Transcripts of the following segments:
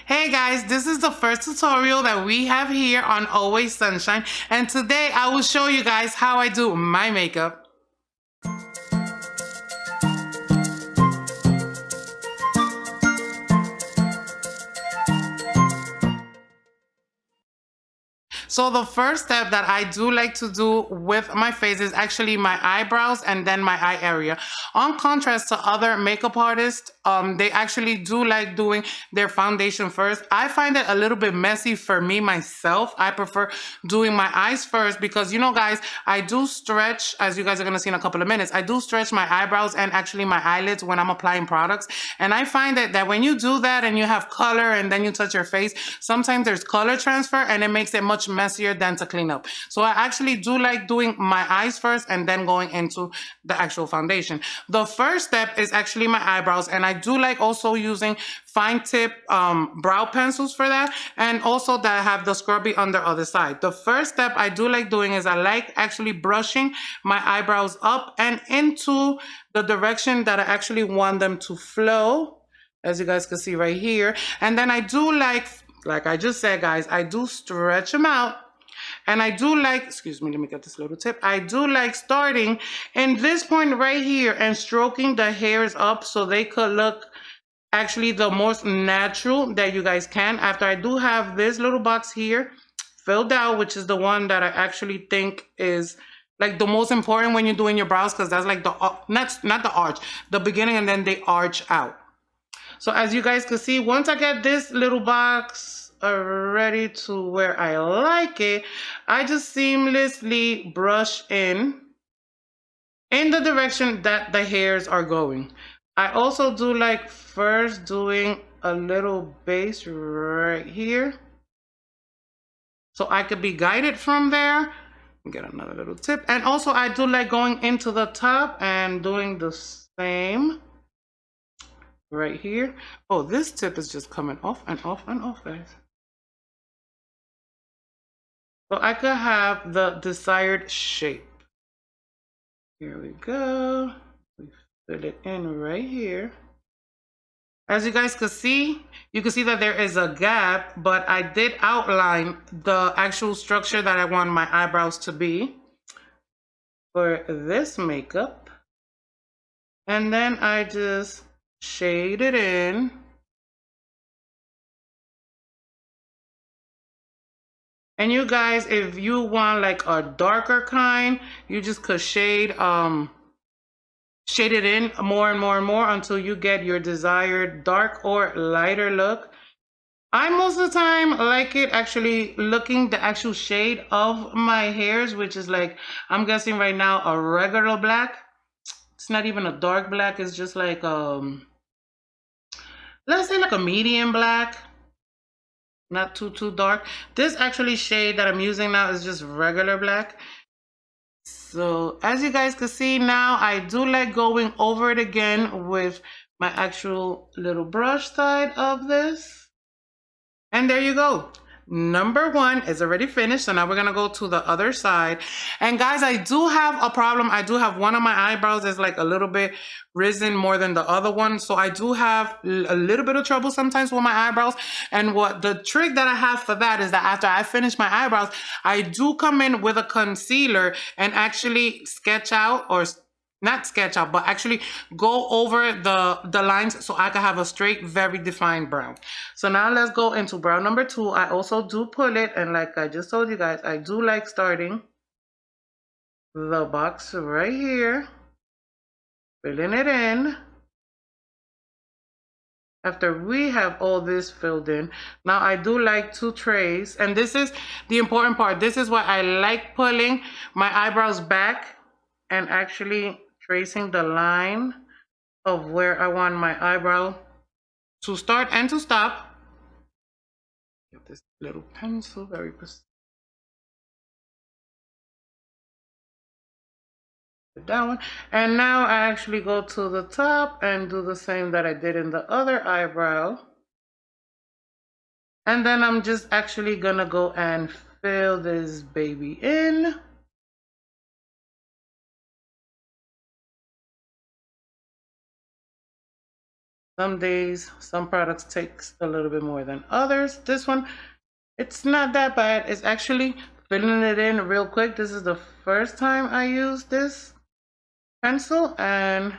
Hey guys, this is the first tutorial that we have here on Always Sunshine, and today I will show you guys how I do my makeup. So the first step that I do like to do with my face is actually my eyebrows and then my eye area. On contrast to other makeup artists, they actually do like doing their foundation first. I find it a little bit messy for me myself. I prefer doing my eyes first because, you know, guys, I do stretch, as you guys are going to see in a couple of minutes, I do stretch my eyebrows and actually my eyelids when I'm applying products. And I find that when you do that and you have color and then you touch your face, sometimes there's color transfer and it makes it much messier than to clean up. So I actually do like doing my eyes first and then going into the actual foundation. The first step is actually my eyebrows, and I do like also using fine tip brow pencils for that, and also that I have the scrubby on the other side. The first step I do like doing is I like actually brushing my eyebrows up and into the direction that I actually want them to flow, as you guys can see right here. And then I do like I just said, guys, I do stretch them out. And I do like, excuse me, let me get this little tip. I do like starting in this point right here and stroking the hairs up so they could look actually the most natural that you guys can. After I do have this little box here filled out, which is the one that I actually think is like the most important when you're doing your brows, because that's like the, not the arch, the beginning, and then they arch out. So as you guys can see, once I get this little box ready to where I like it, I just seamlessly brush in the direction that the hairs are going. I also do like first doing a little base right here, so I could be guided from there. Get another little tip. And also I do like going into the top and doing the same right here. Oh, this tip is just coming off and off and off, guys. So I could have the desired shape. Here we go. We fill it in right here. As you guys can see, you can see that there is a gap, but I did outline the actual structure that I want my eyebrows to be for this makeup. And then I just shade it in. And you guys, if you want like a darker kind, you just could shade it in more and more and more until you get your desired dark or lighter look. I most of the time like it actually looking the actual shade of my hairs, which is like, I'm guessing right now, a regular black. It's not even a dark black, it's just like let's say like a medium black. Not too dark. This actually shade that I'm using now is just regular black. So as you guys can see now, I do like going over it again with my actual little brush side of this. And there you go. Number one is already finished. So now we're going to go to the other side. And guys, I do have a problem. I do have one of my eyebrows is like a little bit risen more than the other one. So I do have a little bit of trouble sometimes with my eyebrows. And what the trick that I have for that is that after I finish my eyebrows, I do come in with a concealer and actually sketch out, or not sketch out, but actually go over the lines so I can have a straight, very defined brow. So now let's go into brow number two. I also do pull it, and like I just told you guys, I do like starting the box right here, filling it in. After we have all this filled in, now I do like to trace, and this is the important part. This is why I like pulling my eyebrows back and actually tracing the line of where I want my eyebrow to start and to stop. Get this little pencil very precise. That one. And now I actually go to the top and do the same that I did in the other eyebrow. And then I'm just actually gonna go and fill this baby in. Some days, some products takes a little bit more than others. This one, it's not that bad. It's actually filling it in real quick. This is the first time I use this pencil, and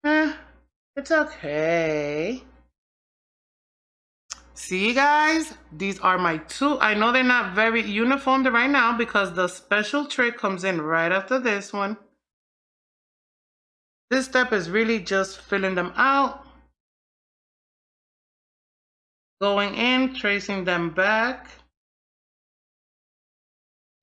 it's okay. See, guys, these are my two. I know they're not very uniformed right now because the special trick comes in right after this one. This step is really just filling them out, going in, tracing them back.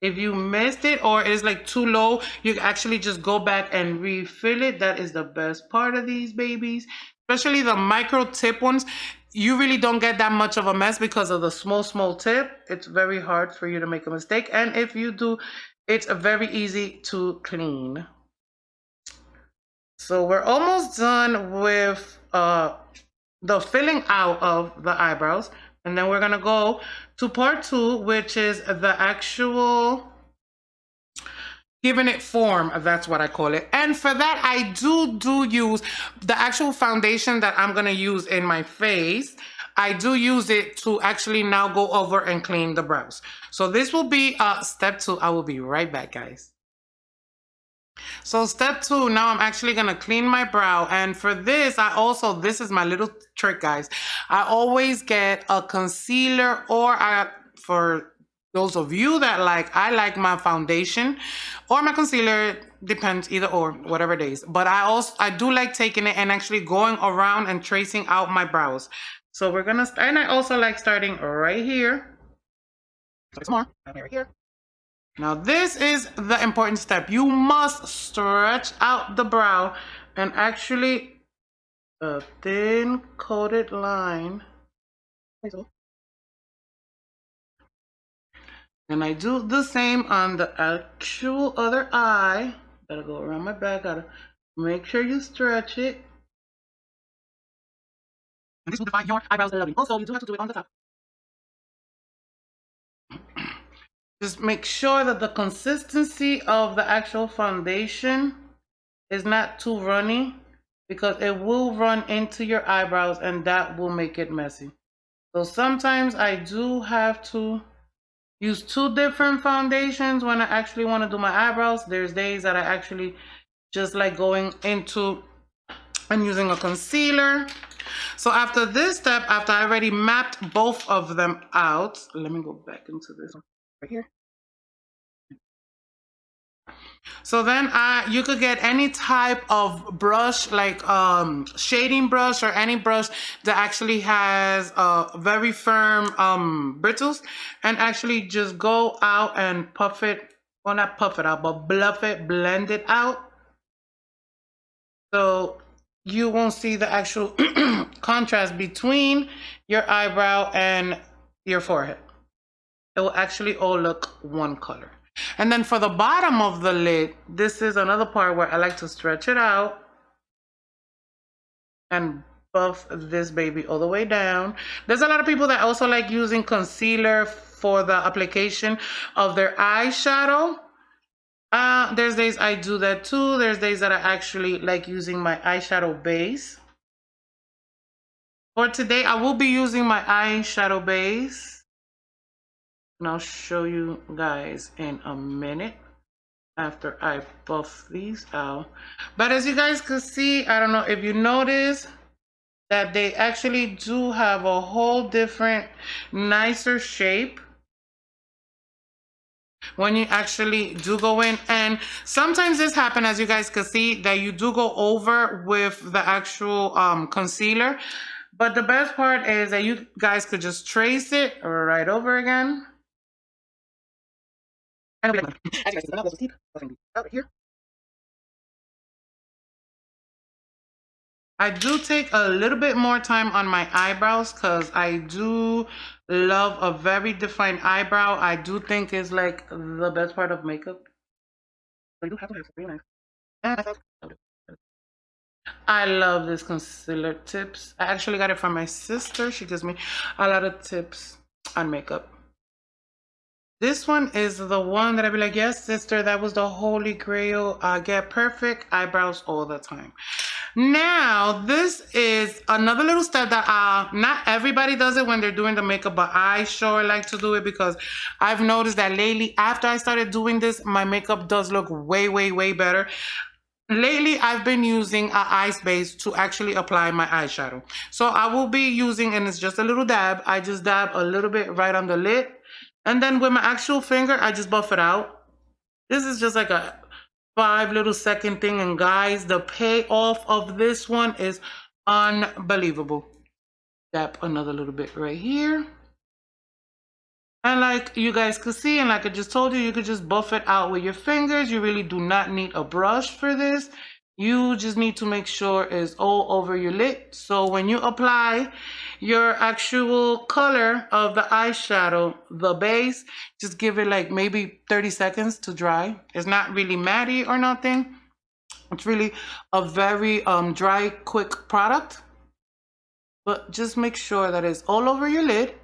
If you missed it or it's like too low, you can actually just go back and refill it. That is the best part of these babies, especially the micro tip ones. You really don't get that much of a mess because of the small tip. It's very hard for you to make a mistake. And if you do, it's very easy to clean. So we're almost done with the filling out of the eyebrows. And then we're gonna go to part 2, which is the actual giving it form. That's what I call it. And for that, I do use the actual foundation that I'm gonna use in my face. I do use it to actually now go over and clean the brows. So this will be step 2. I will be right back, guys. So step 2, now I'm actually gonna clean my brow. And for this, this is my little trick, guys. I always get a concealer, or for those of you that I like my foundation or my concealer, depends, either or, whatever days. But I do like taking it and actually going around and tracing out my brows. So we're gonna start, and I also like starting right here. Some more, right here. Now this is the important step. You must stretch out the brow and actually a thin coated line. And I do the same on the actual other eye. Gotta go around my back, gotta make sure you stretch it. And this will define your eyebrows very lovely. Also, you do have to do it on the top. Just make sure that the consistency of the actual foundation is not too runny, because it will run into your eyebrows and that will make it messy. So sometimes I do have to use 2 different foundations when I actually want to do my eyebrows. There's days that I actually just like going into and using a concealer. So after this step, after I already mapped both of them out, let me go back into this one right here. So then you could get any type of brush, like shading brush or any brush that actually has very firm brittles, and actually just go out and puff it, well, not puff it out, but bluff it, blend it out. So you won't see the actual contrast between your eyebrow and your forehead. It will actually all look one color. And then for the bottom of the lid, this is another part where I like to stretch it out and buff this baby all the way down. There's a lot of people that also like using concealer for the application of their eyeshadow. There's days I do that too. There's days that I actually like using my eyeshadow base. For today, I will be using my eyeshadow base. And I'll show you guys in a minute after I buff these out. But as you guys can see, I don't know if you notice that they actually do have a whole different, nicer shape when you actually do go in. And sometimes this happens, as you guys can see, that you do go over with the actual concealer. But the best part is that you guys could just trace it right over again. And it'll be like, as you guys can see, over here. I do take a little bit more time on my eyebrows because I do love a very defined eyebrow. I do think it's like the best part of makeup. So you do have to have some really nice. And I thought, I love this concealer tips. I actually got it from my sister. She gives me a lot of tips on makeup. This one is the one that I'd be like, yes, sister, that was the holy grail. I get perfect eyebrows all the time. Now, this is another little step that not everybody does it when they're doing the makeup, but I sure like to do it because I've noticed that lately, after I started doing this, my makeup does look way, way, way better. Lately, I've been using an ice base to actually apply my eyeshadow. So I will be using, and it's just a little dab. I just dab a little bit right on the lid. And then with my actual finger, I just buff it out. This is just like a 5 little second thing. And guys, the payoff of this one is unbelievable. Dab another little bit right here. And like you guys could see, and like I just told you, you could just buff it out with your fingers. You really do not need a brush for this. You just need to make sure it's all over your lid. So when you apply your actual color of the eyeshadow, the base, just give it like maybe 30 seconds to dry. It's not really matty or nothing. It's really a very dry, quick product. But just make sure that it's all over your lid.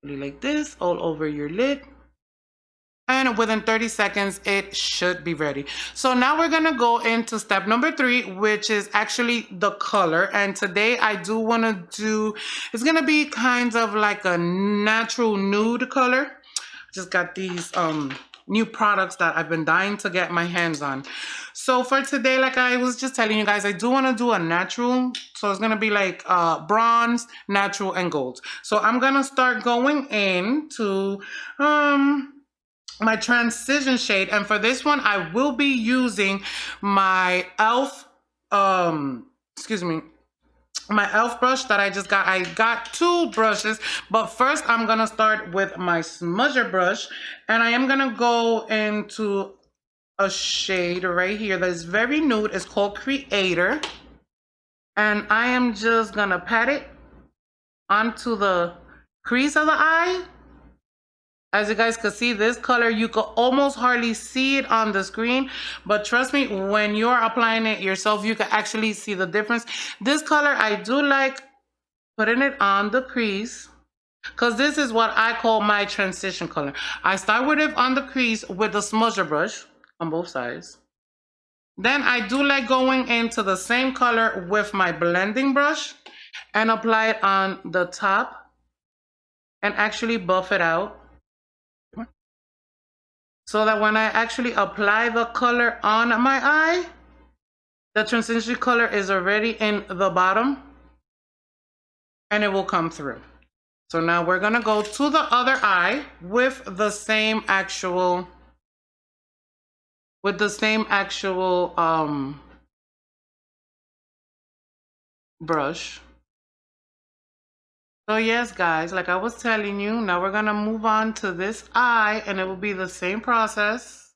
Like this, all over your lid. And within 30 seconds, it should be ready. So now we're gonna go into step number 3, which is actually the color. And today I do wanna do, it's gonna be kind of like a natural nude color. Just got these new products that I've been dying to get my hands on. So for today, like I was just telling you guys, I do want to do a natural. So it's going to be like bronze, natural, and gold. So I'm going to start going into my transition shade. And for this one, I will be using my my e.l.f. brush that I just got. I got 2 brushes, but first I'm gonna start with my smudger brush, and I am gonna go into a shade right here that is very nude. It's called Creator, and I am just gonna pat it onto the crease of the eye. As you guys can see, this color, you could almost hardly see it on the screen, but trust me, when you're applying it yourself, you can actually see the difference. This color, I do like putting it on the crease, because this is what I call my transition color. I start with it on the crease with the smudger brush on both sides. Then I do like going into the same color with my blending brush and apply it on the top and actually buff it out, so that when I actually apply the color on my eye, the transition color is already in the bottom and it will come through. So now we're gonna go to the other eye with the same actual, brush. So yes, guys, like I was telling you, now we're gonna move on to this eye, and it will be the same process.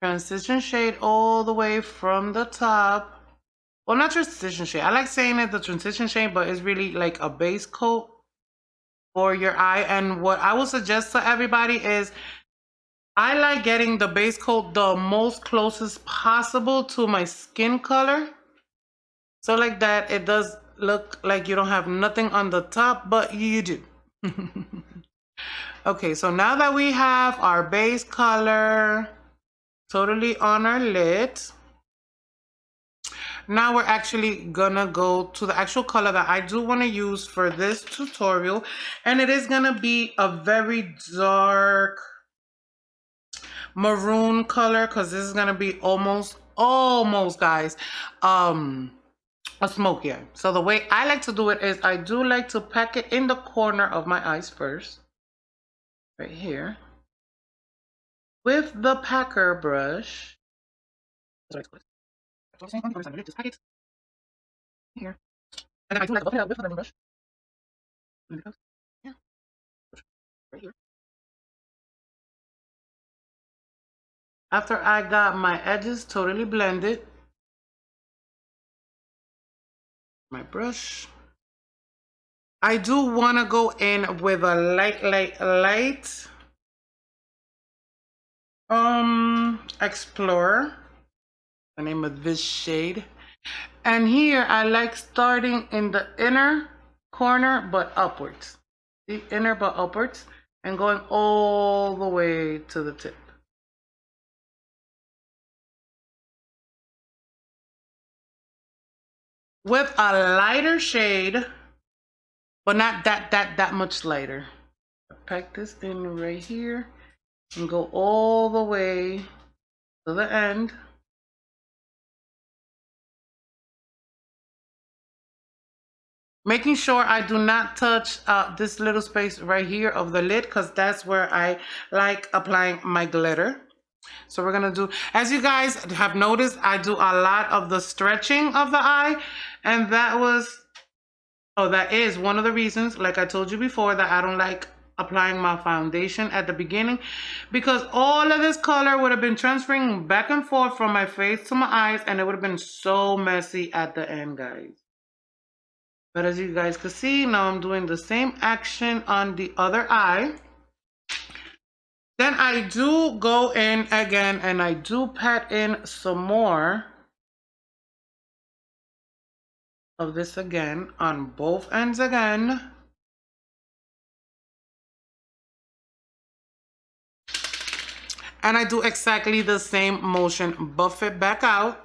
Transition shade all the way from the top. Well, not transition shade. I like saying it the transition shade, but it's really like a base coat for your eye. And what I would suggest to everybody is, I like getting the base coat the most closest possible to my skin color. So like that, it does look like you don't have nothing on the top, but you do. Okay, so now that we have our base color totally on our lid, now we're actually gonna go to the actual color that I do want to use for this tutorial, and it is gonna be a very dark maroon color, because this is gonna be almost guys, a smoky eye. So the way I like to do it is, I do like to pack it in the corner of my eyes first, right here, with the packer brush. Just pack it here, and then I do like to buff it out with the brush. Yeah, right here. After I got my edges totally blended, my brush, I do want to go in with a light Explorer, the name of this shade. And here I like starting in the inner corner but upwards, the inner but upwards, and going all the way to the tip. with a lighter shade, but not that much lighter. Pack this in right here and go all the way to the end. Making sure I do not touch this little space right here of the lid, because that's where I like applying my glitter. So we're gonna do, as you guys have noticed, I do a lot of the stretching of the eye, and that is one of the reasons, like I told you before, that I don't like applying my foundation at the beginning, because all of this color would have been transferring back and forth from my face to my eyes, and it would have been so messy at the end, guys. But as you guys can see, now I'm doing the same action on the other eye. Then I do go in again and I do pat in some more of this again on both ends again. And I do exactly the same motion, buff it back out.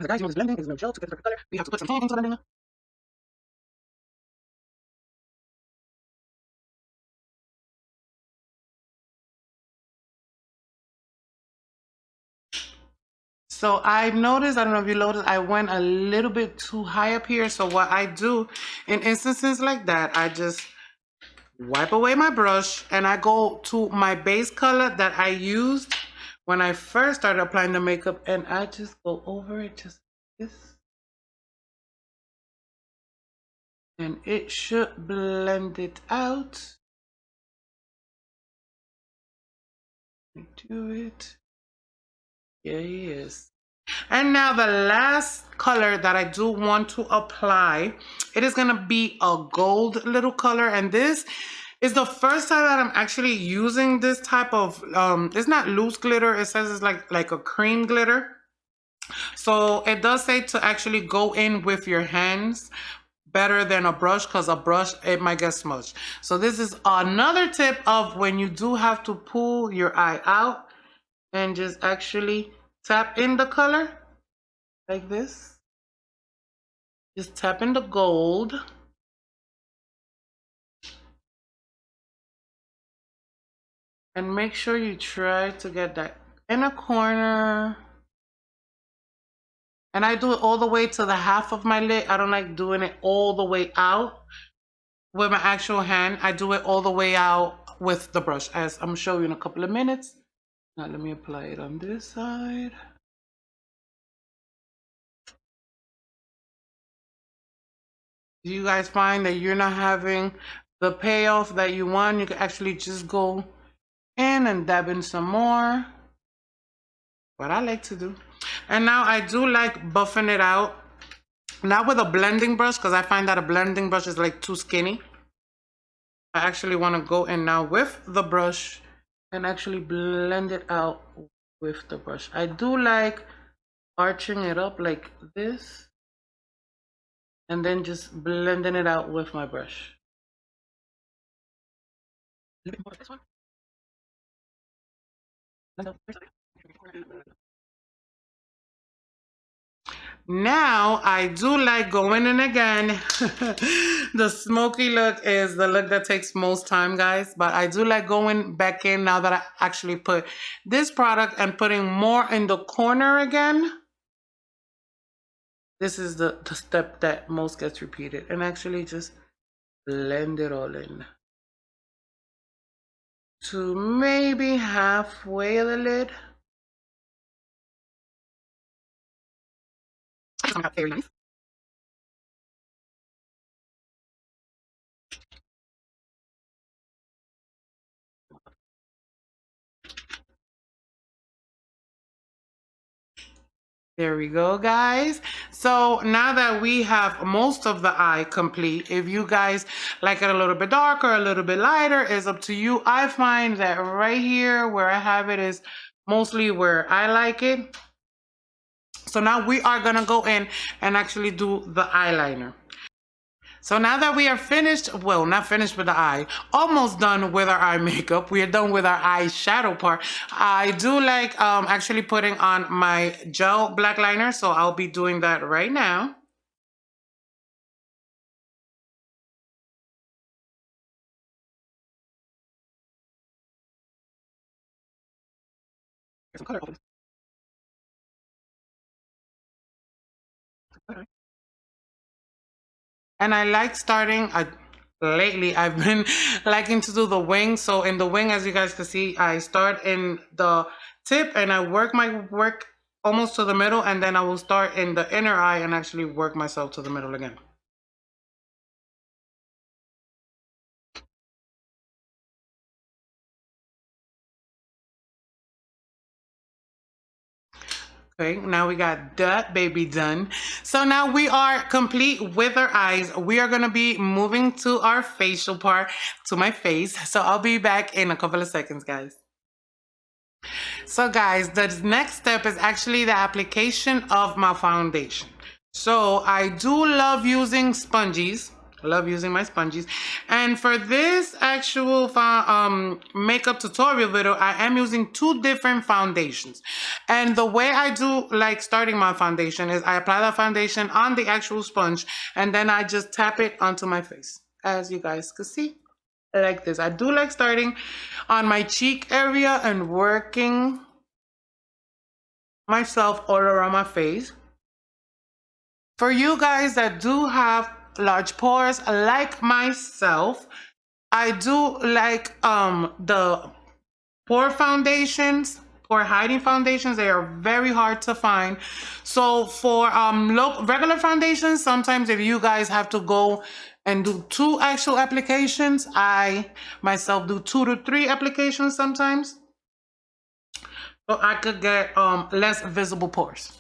Guys, you know this blending is no joke to get the perfect color. We have to put some time into blending. So I've noticed, I don't know if you noticed, I went a little bit too high up here. So what I do in instances like that, I just wipe away my brush and I go to my base color that I used when I first started applying the makeup, and I just go over it just like this. And it should blend it out. Do it. Yes. And now the last color that I do want to apply, it is gonna be a gold little color, and this is the first time that I'm actually using this type of it's not loose glitter, it says it's like a cream glitter. So it does say to actually go in with your hands better than a brush, because a brush, it might get smudged. So this is another tip of when you do have to pull your eye out and just actually tap in the color like this. Just tap in the gold. And make sure you try to get that inner corner. And I do it all the way to the half of my lid. I don't like doing it all the way out with my actual hand. I do it all the way out with the brush, as I'm showing you in a couple of minutes. Now let me apply it on this side. Do you guys find that you're not having the payoff that you want? You can actually just go in and dab in some more. What I like to do. And now I do like buffing it out. Not with a blending brush, because I find that a blending brush is like too skinny. I actually want to go in now with the brush and actually blend it out with the brush. I do like arching it up like this and then just blending it out with my brush. A little bit more of this one. Now I do like going in again. The smoky look is the look that takes most time, guys, but I do like going back in now that I actually put this product and putting more in the corner again. This is the step that most gets repeated, and actually just blend it all in to maybe halfway of the lid. Very nice. There we go, guys. So now that we have most of the eye complete, if you guys like it a little bit darker, a little bit lighter, is up to you. I find that right here where I have it is mostly where I like it. So now we are gonna go in and actually do the eyeliner. So now that we are finished, well, not finished with the eye, almost done with our eye makeup. We are done with our eyeshadow part. I do like actually putting on my gel black liner, so I'll be doing that right now. Some color opens. And I like starting. Lately, I've been liking to do the wing. So in the wing, as you guys can see, I start in the tip and I work my work almost to the middle, and then I will start in the inner eye and actually work myself to the middle again. Okay, now we got that baby done. So now we are complete with our eyes. We are gonna be moving to our facial part, to my face. So I'll be back in a couple of seconds, guys. So guys, the next step is actually the application of my foundation. So I do love using sponges. I love using my sponges. And for this actual makeup tutorial video, I am using two different foundations. And the way I do like starting my foundation is I apply the foundation on the actual sponge and then I just tap it onto my face, as you guys can see. Like this. I do like starting on my cheek area and working myself all around my face. For you guys that do have large pores like myself, I do like the pore foundations, pore hiding foundations. They are very hard to find. So for regular foundations, sometimes if you guys have to go and do two actual applications, I myself do 2 to 3 applications sometimes, so I could get less visible pores.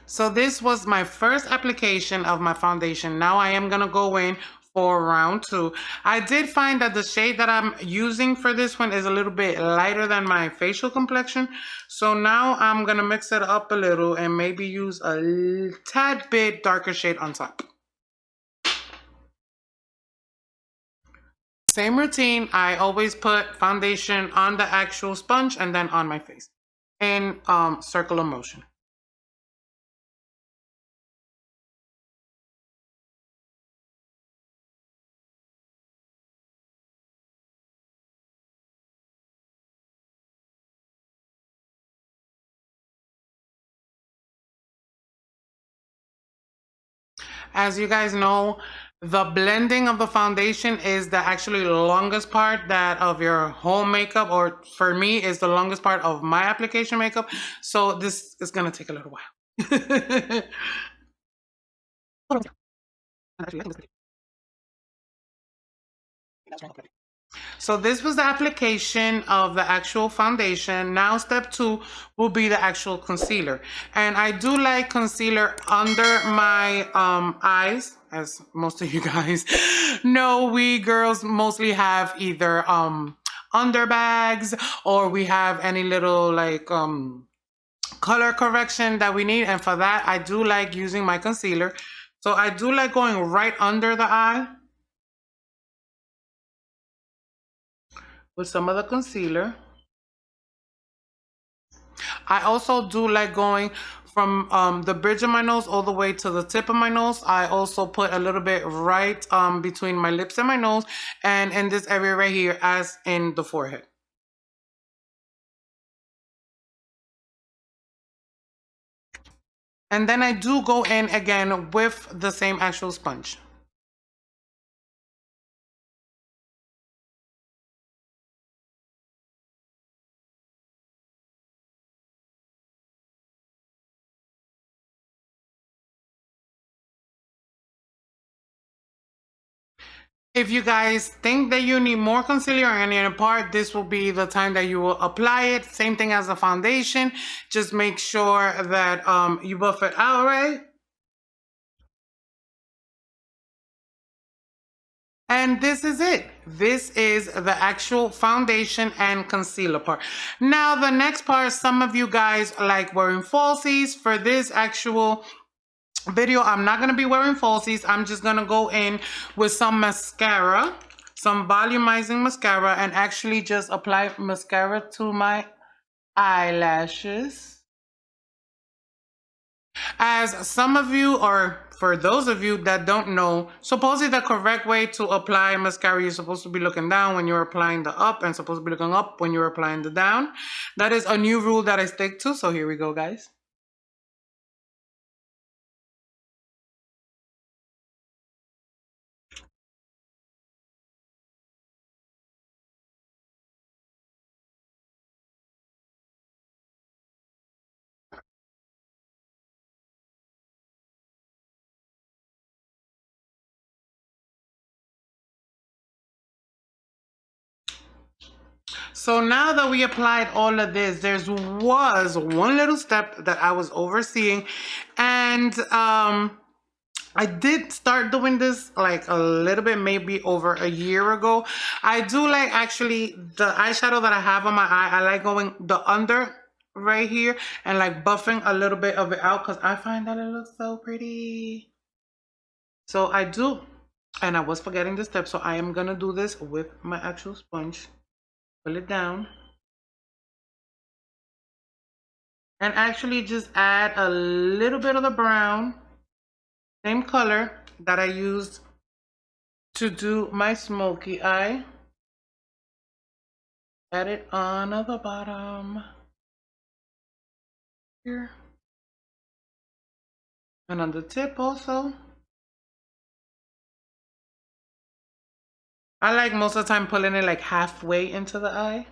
So this was my first application of my foundation. Now I am gonna go in for round two. I did find that the shade that I'm using for this one is a little bit lighter than my facial complexion. So now I'm gonna mix it up a little and maybe use a tad bit darker shade on top. Same routine, I always put foundation on the actual sponge and then on my face in circular motion. As you guys know, the blending of the foundation is the actually longest part that of your whole makeup, or for me is the longest part of my application makeup. So this is gonna take a little while. So this was the application of the actual foundation. Now step two will be the actual concealer. And I do like concealer under my eyes. As most of you guys know, we girls mostly have either under bags or we have any little like color correction that we need. And for that, I do like using my concealer. So I do like going right under the eye with some of the concealer. I also do like going from the bridge of my nose all the way to the tip of my nose. I also put a little bit right between my lips and my nose and in this area right here as in the forehead. And then I do go in again with the same actual sponge. If you guys think that you need more concealer on any part, this will be the time that you will apply it. Same thing as the foundation. Just make sure that you buff it out right. And this is it. This is the actual foundation and concealer part. Now, the next part, some of you guys like wearing falsies. For this actual video, I'm not going to be wearing falsies. I'm just going to go in with some mascara, some volumizing mascara, and actually just apply mascara to my eyelashes. As some of you, or for those of you that don't know, supposedly the correct way to apply mascara, you're supposed to be looking down when you're applying the up and supposed to be looking up when you're applying the down. That is a new rule that I stick to. So here we go, guys. So now that we applied all of this, was one little step that I was overseeing, and I did start doing this like a little bit, maybe over a year ago. I do like actually the eyeshadow that I have on my eye. I like going the under right here and like buffing a little bit of it out because I find that it looks so pretty. So I do, and I was forgetting this step, so I am gonna do this with my actual sponge. Pull it down. And actually just add a little bit of the brown, same color that I used to do my smoky eye. Add it on the bottom here. And on the tip also. I like most of the time pulling it like halfway into the eye.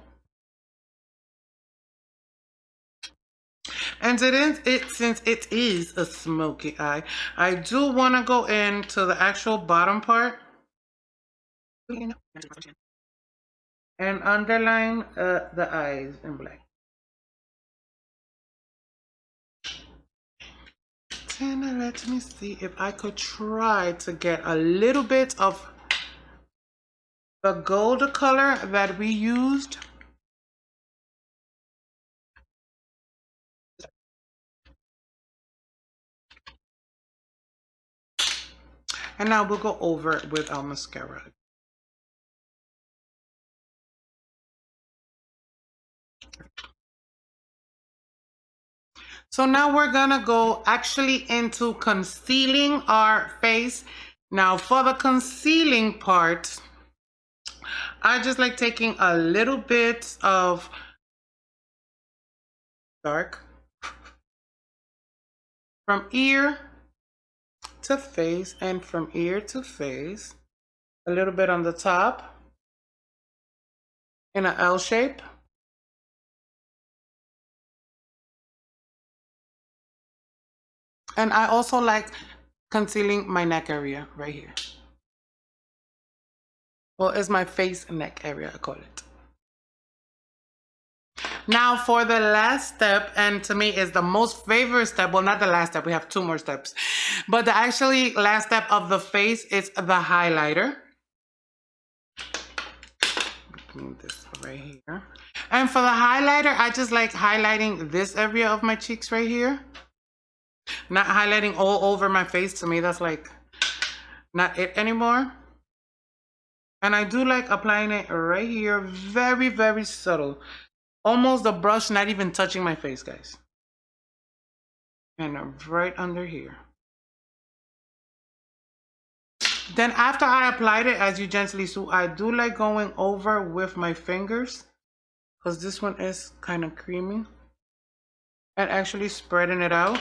And since it is a smoky eye, I do want to go into the actual bottom part and underline the eyes in black. And let me see if I could try to get a little bit of the gold color that we used. And now we'll go over it with our mascara. So now we're gonna go actually into concealing our face. Now for the concealing part, I just like taking a little bit of dark from ear to face and from ear to face, a little bit on the top in an L shape. And I also like concealing my neck area right here. Well, it's my face neck area, I call it. Now for the last step, and to me is the most favorite step, well, not the last step, we have two more steps, but the actually last step of the face is the highlighter. Move this right here. And for the highlighter, I just like highlighting this area of my cheeks right here. Not highlighting all over my face. To me, that's like not it anymore. And I do like applying it right here, very, very subtle. Almost the brush not even touching my face, guys. And right under here. Then after I applied it, as you gently see, I do like going over with my fingers because this one is kind of creamy. And actually spreading it out.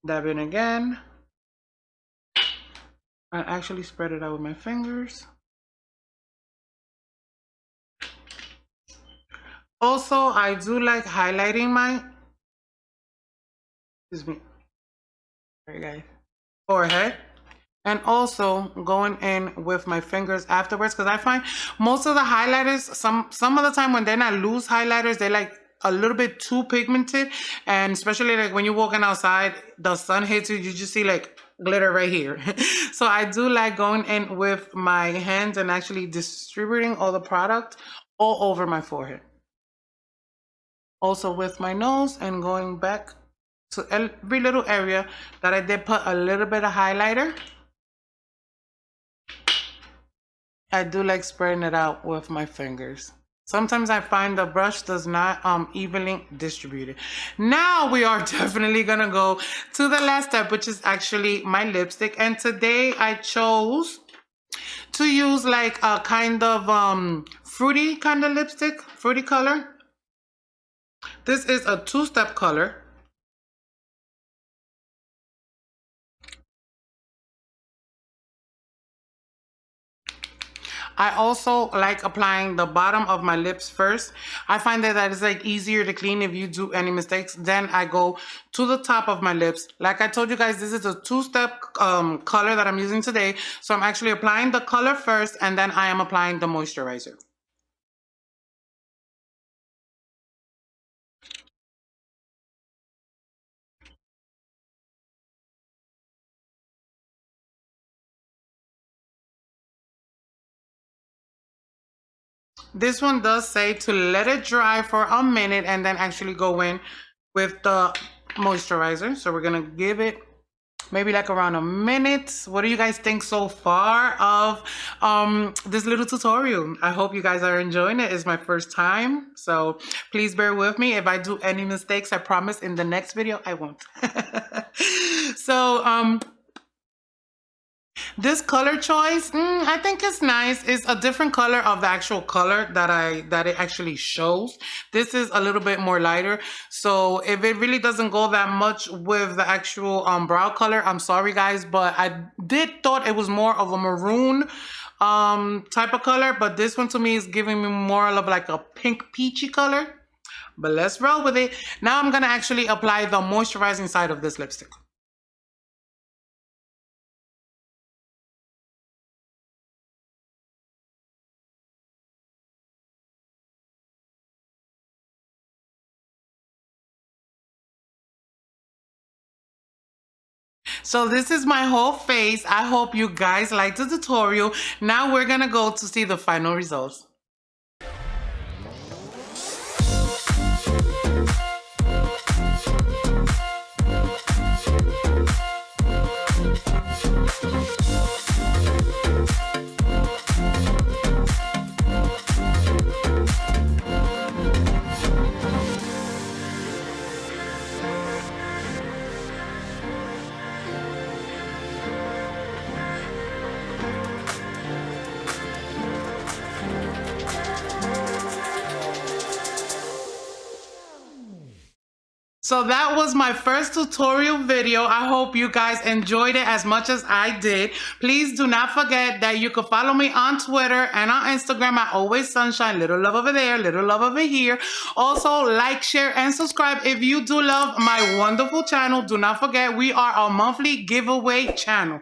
Dab in again. And actually spread it out with my fingers. Also, I do like highlighting my, excuse me, sorry guys, forehead. And also going in with my fingers afterwards, because I find most of the highlighters, some of the time when they're not loose highlighters, they're like a little bit too pigmented. And especially like when you're walking outside, the sun hits you, you just see like glitter right here. So I do like going in with my hands and actually distributing all the product all over my forehead. Also with my nose, and going back to every little area that I did put a little bit of highlighter. I do like spreading it out with my fingers. Sometimes I find the brush does not evenly distribute it. Now we are definitely gonna go to the last step, which is actually my lipstick. And today I chose to use like a kind of fruity kind of lipstick, fruity color. This is a two-step color. I also like applying the bottom of my lips first. I find that it's like easier to clean if you do any mistakes. Then I go to the top of my lips. Like I told you guys, this is a two-step color that I'm using today. So I'm actually applying the color first, and then I am applying the moisturizer. This one does say to let it dry for a minute and then actually go in with the moisturizer. So we're gonna give it maybe like around a minute. What do you guys think so far of this little tutorial? I hope you guys are enjoying it. It's my first time, so please bear with me. If I do any mistakes, I promise in the next video I won't. So this color choice, I think it's nice. It's a different color of the actual color that it actually shows. This is a little bit more lighter. So if it really doesn't go that much with the actual brow color, I'm sorry guys, but I did thought it was more of a maroon type of color, but this one to me is giving me more of like a pink peachy color. But let's roll with it. Now I'm gonna actually apply the moisturizing side of this lipstick. So this is my whole face. I hope you guys liked the tutorial. Now we're gonna go to see the final results. So that was my first tutorial video. I hope you guys enjoyed it as much as I did. Please do not forget that you can follow me on Twitter and on Instagram at AllwaySunshine. Little love over there, little love over here. Also, like, share, and subscribe if you do love my wonderful channel. Do not forget, we are a monthly giveaway channel.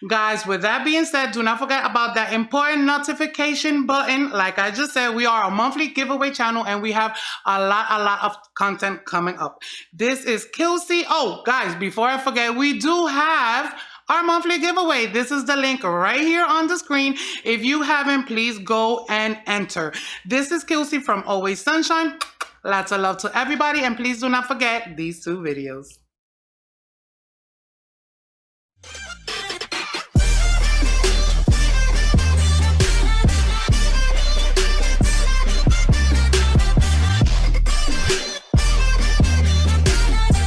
Guys, with that being said, do not forget about that important notification button. Like I just said, we are a monthly giveaway channel and we have a lot of content coming up. This is Kelsey. Oh, guys, before I forget, we do have our monthly giveaway. This is the link right here on the screen. If you haven't, please go and enter. This is Kelsey from AllwaySunshine. Lots of love to everybody, and please do not forget these two videos.